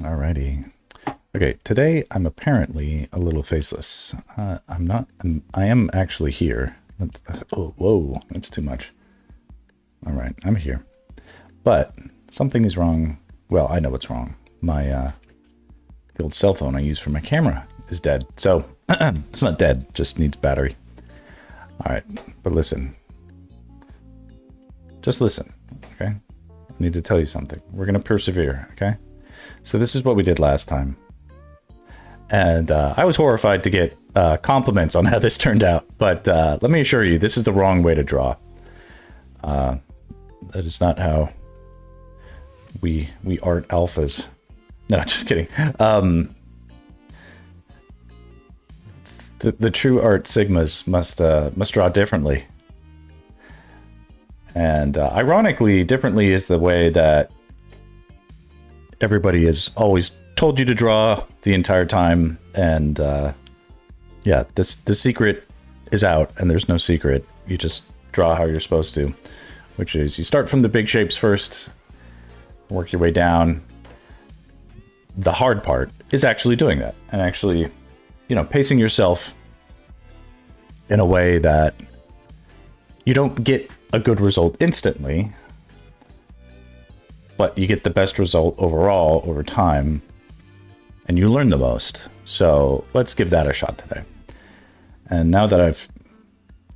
Alrighty. Okay, today I'm apparently a little faceless. I'm not. I am actually here. Oh, whoa, that's too much. All right, I'm here, but something is wrong. Well, I know what's wrong. My the old cell phone I use for my camera is dead. So it's not dead, just needs battery. All right, but listen. Just listen, okay? I need to tell you something. We're gonna persevere, okay? So this is what we did last time. And I was horrified to get compliments on how this turned out. But let me assure you, this is the wrong way to draw. That is not how we art alphas. No, just kidding. The true art sigmas must draw differently. And ironically, differently is the way that everybody has always told you to draw the entire time. And yeah, the secret is out, and there's no secret. You just draw how you're supposed to, which is you start from the big shapes first, work your way down. The hard part is actually doing that and actually, pacing yourself in a way that you don't get a good result instantly, but you get the best result overall over time, and you learn the most. So let's give that a shot today. And now that I've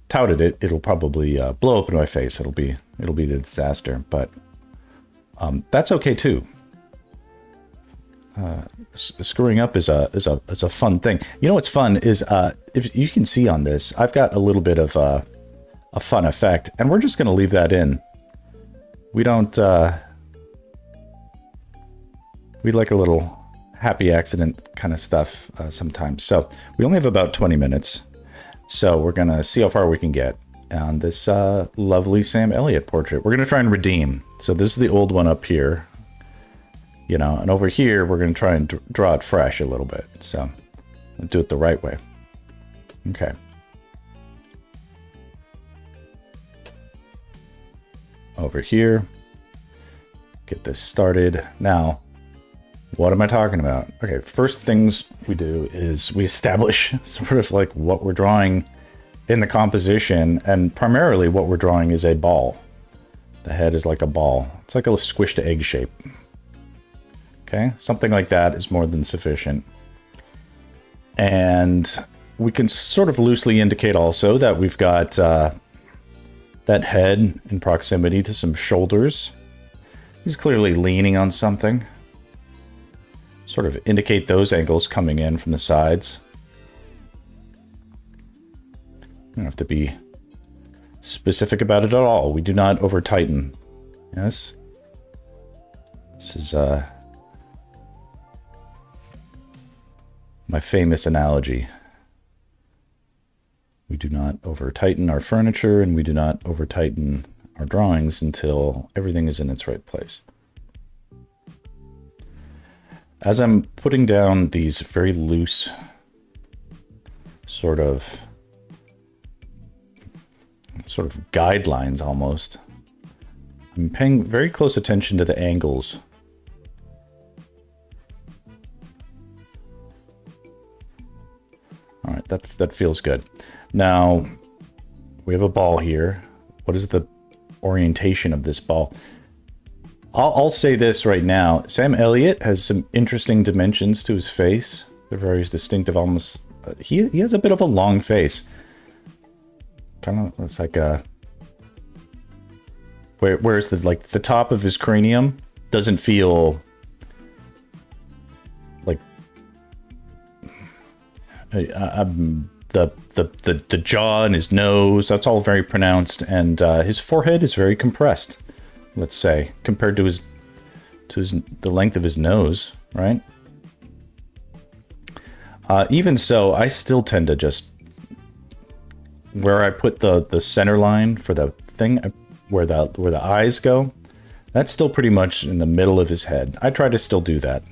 touted it, it'll probably blow up in my face. It'll be a disaster, but that's okay too. Screwing up is a fun thing. You know what's fun is if you can see on this, I've got a little bit of a fun effect, and we're just going to leave that in. We don't. We like a little happy accident kind of stuff sometimes. So we only have about 20 minutes. So we're going to see how far we can get on this lovely Sam Elliott portrait. We're going to try and redeem. So this is the old one up here, and over here, we're going to try and draw it fresh a little bit. So we'll do it the right way. Okay. Over here, get this started. Now, what am I talking about? Okay, first things we do is we establish sort of like what we're drawing in the composition, and primarily what we're drawing is a ball. The head is like a ball. It's like a squished egg shape. Okay, something like that is more than sufficient. And we can sort of loosely indicate also that we've got that head in proximity to some shoulders. He's clearly leaning on something. Sort of indicate those angles coming in from the sides. You don't have to be specific about it at all. We do not over tighten. Yes? This is my famous analogy. We do not over tighten our furniture, and we do not over tighten our drawings until everything is in its right place. As I'm putting down these very loose sort of guidelines almost, I'm paying very close attention to the angles. All right, that feels good. Now, we have a ball here. What is the orientation of this ball? I'll say this right now. Sam Elliott has some interesting dimensions to his face. They're very distinctive, almost. He has a bit of a long face. Kind of, it's like a... Whereas the top of his cranium doesn't feel like... The jaw and his nose, that's all very pronounced, and his forehead is very compressed, let's say, compared to the length of his nose, right? Even so, I still tend to just, where I put the center line for the thing, where the eyes go, that's still pretty much in the middle of his head. I try to still do that.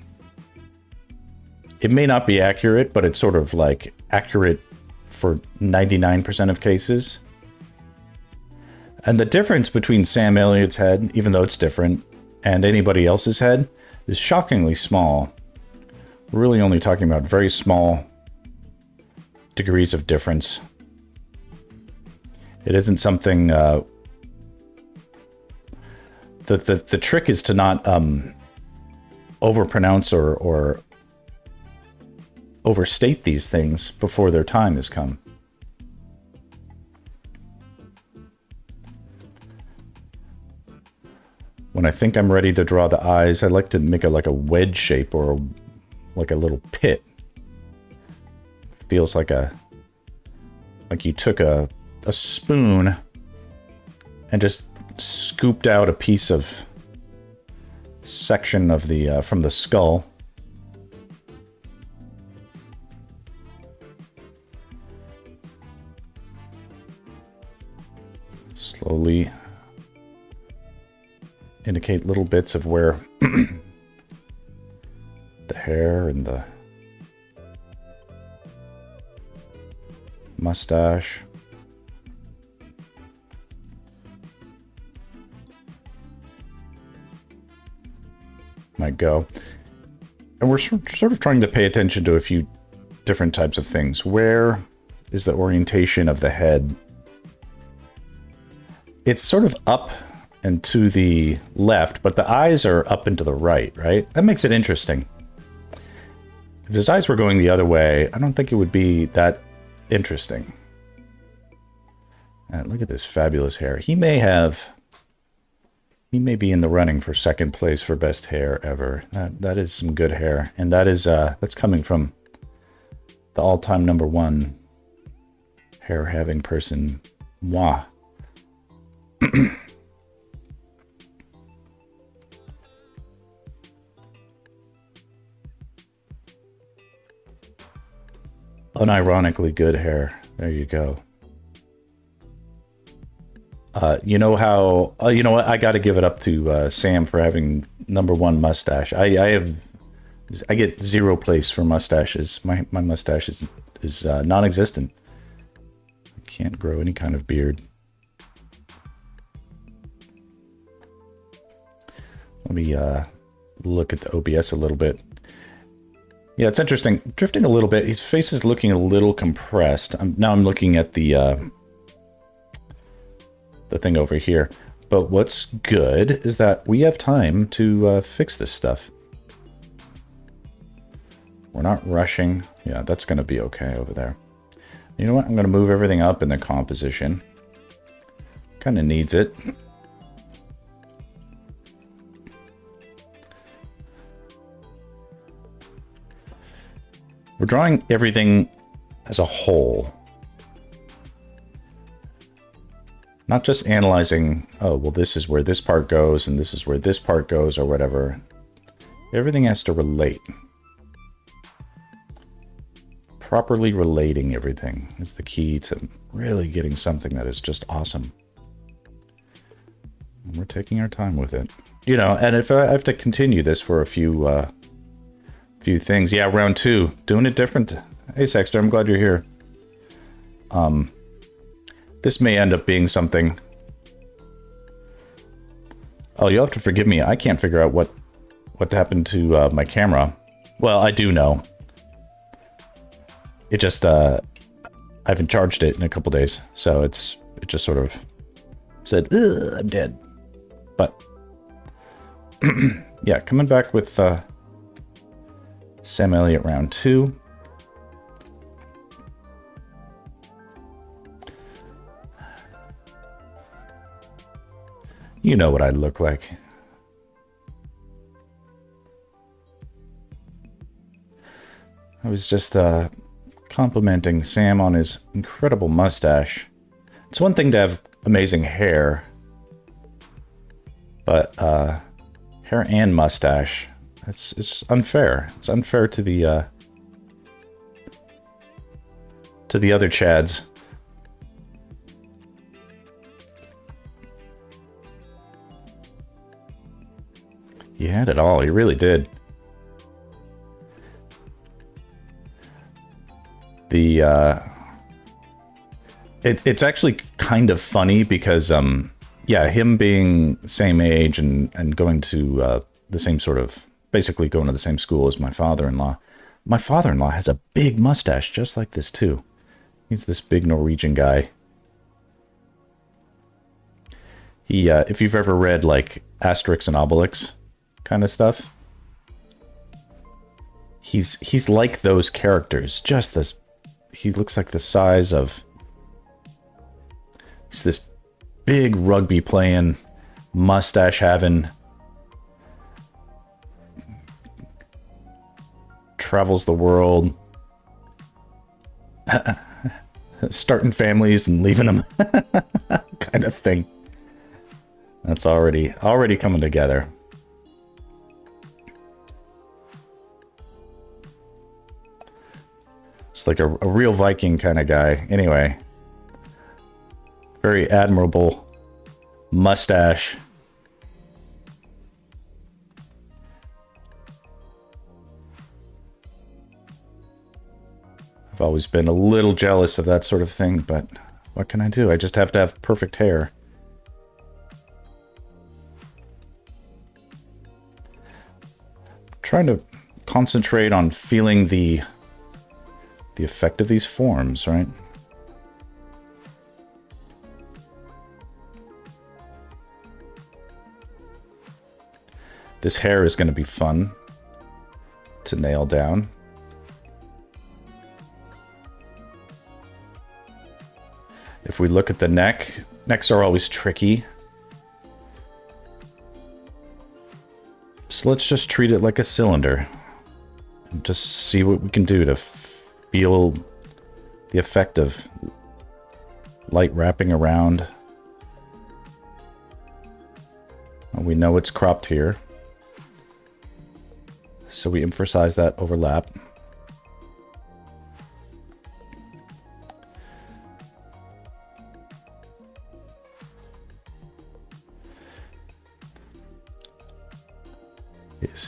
It may not be accurate, but it's sort of like accurate for 99% of cases. And the difference between Sam Elliott's head, even though it's different, and anybody else's head is shockingly small. We're really only talking about very small degrees of difference. It isn't something... The trick is to not overpronounce or overstate these things before their time has come. When I think I'm ready to draw the eyes, I like to make it like a wedge shape or like a little pit. Feels like you took a spoon and just scooped out a piece of section of the from the skull. Slowly indicate little bits of where the hair and the mustache. Might go. And we're sort of trying to pay attention to a few different types of things. Where is the orientation of the head? It's sort of up and to the left, but the eyes are up and to the right, right? That makes it interesting. If his eyes were going the other way, I don't think it would be that interesting. Look at this fabulous hair. He may be in the running for second place for best hair ever. That is some good hair. And that is that's coming from the all-time #1 hair-having person, moi. Unironically good hair. There you go. You know how... you know what? I got to give it up to Sam for having #1 mustache. I get 0 place for mustaches. My mustache is non-existent. I can't grow any kind of beard. Let me look at the OBS a little bit. Yeah, it's interesting. Drifting a little bit. His face is looking a little compressed. Now I'm looking at the thing over here. But what's good is that we have time to fix this stuff. We're not rushing. Yeah, that's going to be okay over there. You know what? I'm going to move everything up in the composition. Kind of needs it. We're drawing everything as a whole. Not just analyzing, oh, well, this is where this part goes, and this is where this part goes, or whatever. Everything has to relate. Properly relating everything is the key to really getting something that is just awesome. And we're taking our time with it. You know, and if I have to continue this for a few things. Yeah, round 2. Doing it different. Hey, Sexter, I'm glad you're here. This may end up being something... Oh, you'll have to forgive me. I can't figure out what happened to my camera. Well, I do know. It just... I haven't charged it in a couple days, so it just sort of said, ugh, I'm dead. But... yeah, coming back with... Sam Elliott round 2. You know what I look like. I was just complimenting Sam on his incredible mustache. It's one thing to have amazing hair, but hair and mustache, it's unfair. It's unfair to the other Chads. He had it all. He really did. It's actually kind of funny because yeah, him being the same age and going to the same sort of basically going to the same school as my father-in-law. My father-in-law has a big mustache just like this too. He's this big Norwegian guy. He, if you've ever read like Asterix and Obelix kind of stuff, he's like those characters. Just this, he looks like the size of. He's this big rugby playing, mustache having, travels the world, starting families and leaving them, kind of thing. That's already coming together. It's like a real Viking kind of guy. Anyway, very admirable mustache. I've always been a little jealous of that sort of thing, but what can I do? I just have to have perfect hair. Trying to concentrate on feeling the effect of these forms, right? This hair is going to be fun to nail down. If we look at the neck, necks are always tricky. So let's just treat it like a cylinder. And just see what we can do to feel the effect of light wrapping around. We know it's cropped here, so we emphasize that overlap.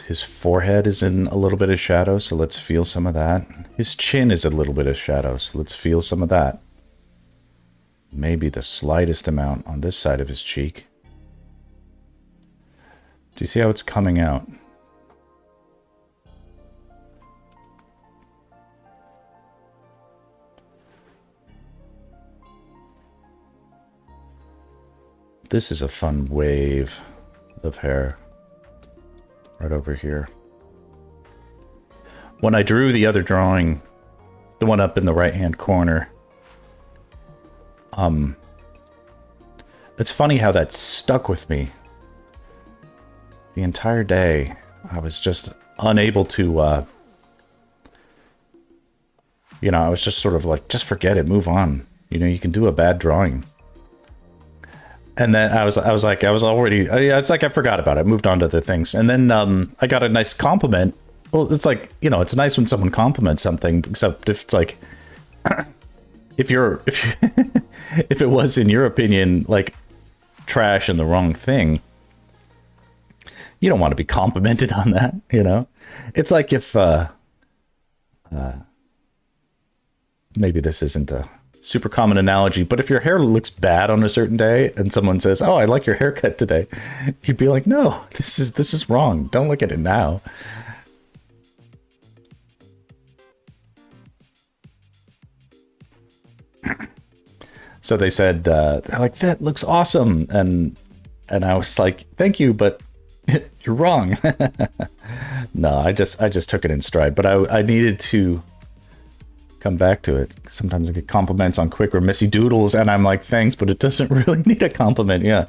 His forehead is in a little bit of shadow, so let's feel some of that. His chin is a little bit of shadow, so let's feel some of that. Maybe the slightest amount on this side of his cheek. Do you see how it's coming out? This is a fun wave of hair. Right over here. When I drew the other drawing, the one up in the right-hand corner, it's funny how that stuck with me. The entire day, I was just unable to, I was just sort of like, just forget it, move on. You can do a bad drawing. And then I was like, it's like I forgot about it, moved on to other things. And then I got a nice compliment. Well, it's like, it's nice when someone compliments something, except if it's like, if it was, in your opinion, like trash and the wrong thing, you don't want to be complimented on that, It's like if, maybe this isn't a super common analogy, but if your hair looks bad on a certain day and someone says, "Oh, I like your haircut today," you'd be like, "No, this is wrong. Don't look at it now." So they said, they're like, "That looks awesome," and I was like, "Thank you, but you're wrong." No, I just took it in stride, but I needed to come back to it. Sometimes I get compliments on quick or messy doodles, and I'm like, thanks, but it doesn't really need a compliment. Yeah.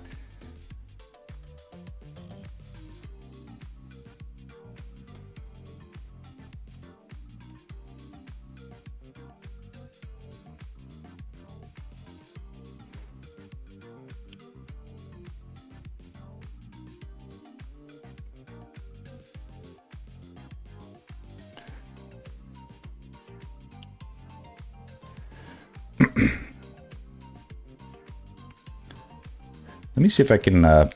Let me see if I can, not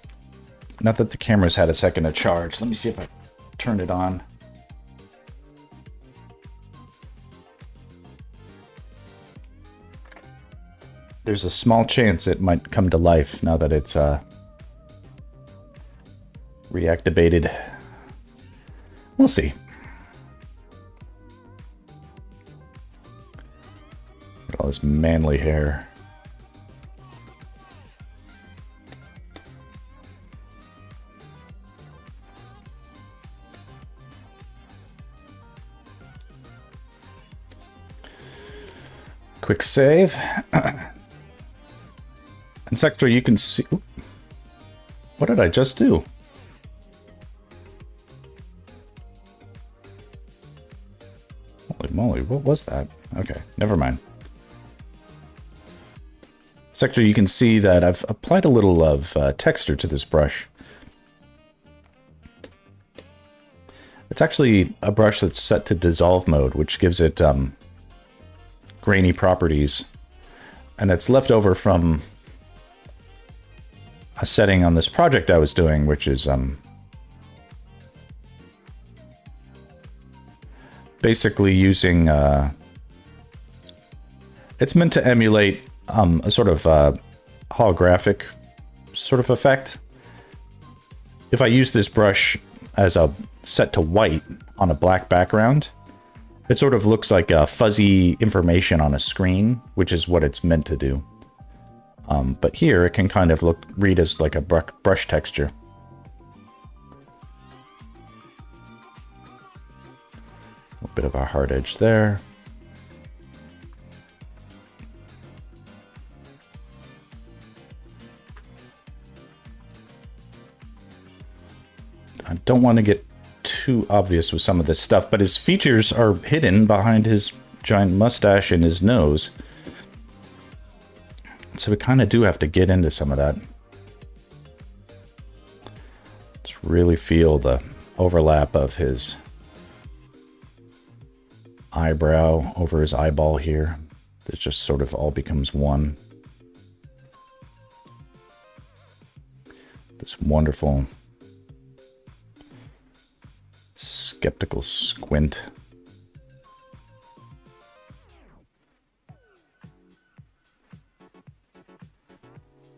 that the camera's had a second to charge, let me see if I turn it on. There's a small chance it might come to life now that it's reactivated. We'll see. Look at all this manly hair. Quick save. And Sector, you can see... What did I just do? Holy moly, what was that? Okay, never mind. Sector, you can see that I've applied a little of texture to this brush. It's actually a brush that's set to dissolve mode, which gives it grainy properties. And it's left over from a setting on this project I was doing, which is basically using... it's meant to emulate a sort of holographic sort of effect. If I use this brush as a set to white on a black background, it sort of looks like fuzzy information on a screen, which is what it's meant to do. But here it can kind of read as like a brush texture. A bit of a hard edge there. I don't want to get too obvious with some of this stuff, but his features are hidden behind his giant mustache and his nose. So we kind of do have to get into some of that. Let's really feel the overlap of his eyebrow over his eyeball here. It just sort of all becomes one. This wonderful skeptical squint.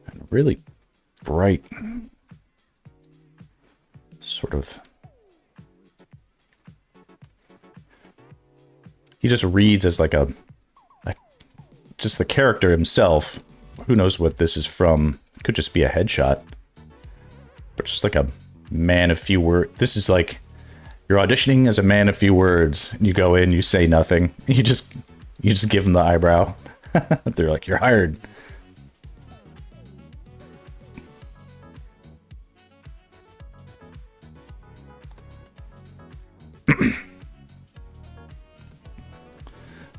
And really bright, sort of... He just reads as like just the character himself. Who knows what this is from? It could just be a headshot. But just like a man of few words. This is like... You're auditioning as a man of few words. You go in, you say nothing. You just give them the eyebrow. They're like, you're hired.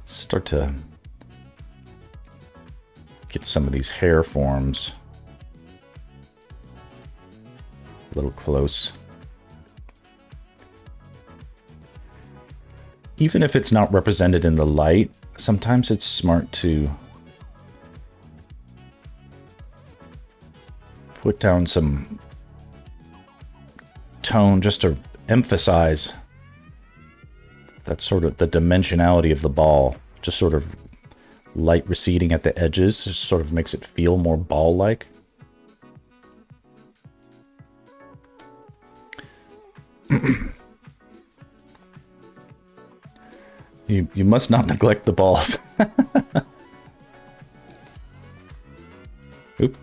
Start to get some of these hair forms a little close. Even if it's not represented in the light, sometimes it's smart to put down some tone just to emphasize that sort of the dimensionality of the ball. Just sort of light receding at the edges just sort of makes it feel more ball-like. You must not neglect the balls. Oop.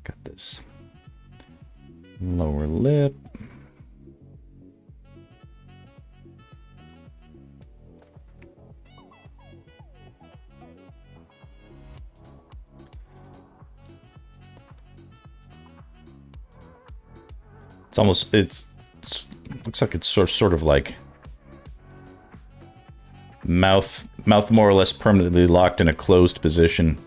Got this lower lip. It's looks like it's sort of like mouth more or less permanently locked in a closed position.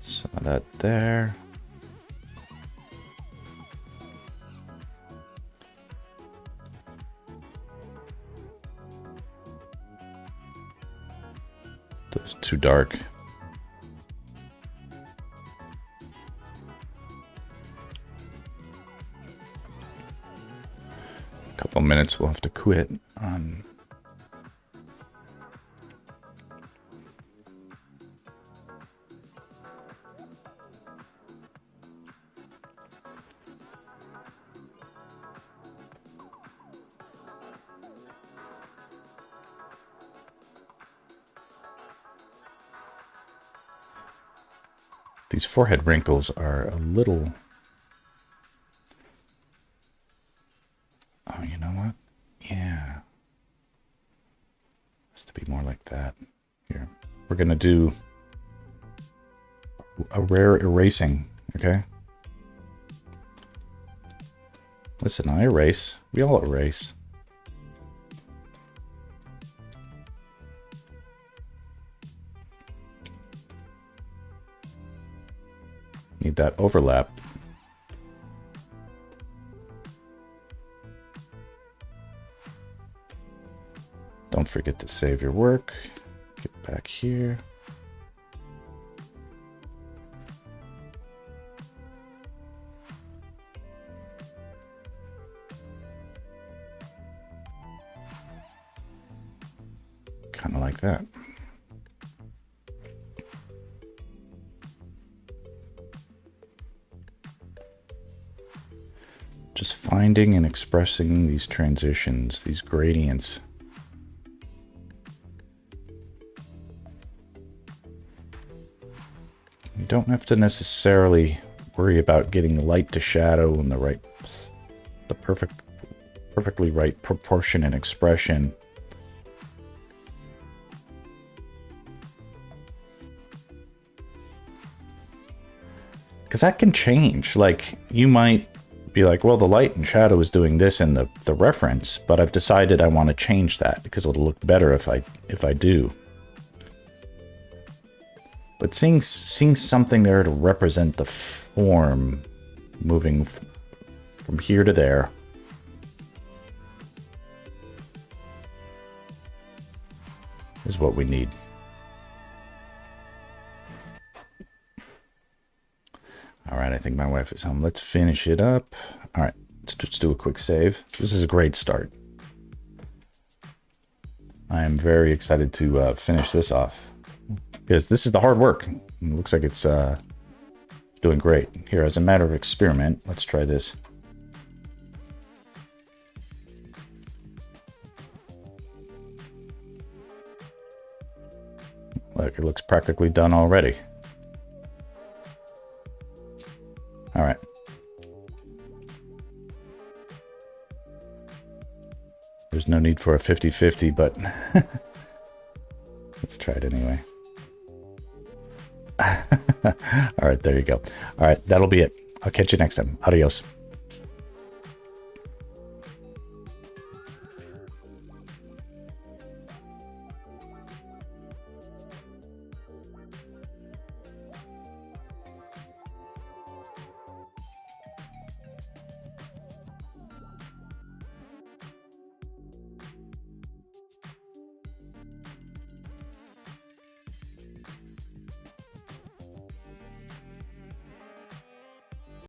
Some of that there. It's too dark. A couple minutes, we'll have to quit. These forehead wrinkles are a little... Oh, you know what? Yeah. Has to be more like that. Here. We're going to do a rare erasing, okay? Listen, I erase. We all erase. Need that overlap. Don't forget to save your work. Get back here. Kind of like that. Just finding and expressing these transitions, these gradients. You don't have to necessarily worry about getting light to shadow and the perfectly right proportion and expression. Because that can change. Like, you might be like, well, the light and shadow is doing this in the reference, but I've decided I want to change that because it'll look better if I do. But seeing something there to represent the form moving from here to there. Is what we need. All right, I think my wife is home. Let's finish it up. All right, let's just do a quick save. This is a great start. I am very excited to finish this off because this is the hard work. It looks like it's doing great. Here, as a matter of experiment, let's try this. Look, it looks practically done already. All right. There's no need for a 50-50, but let's try it anyway. All right, there you go. All right, that'll be it. I'll catch you next time. Adios.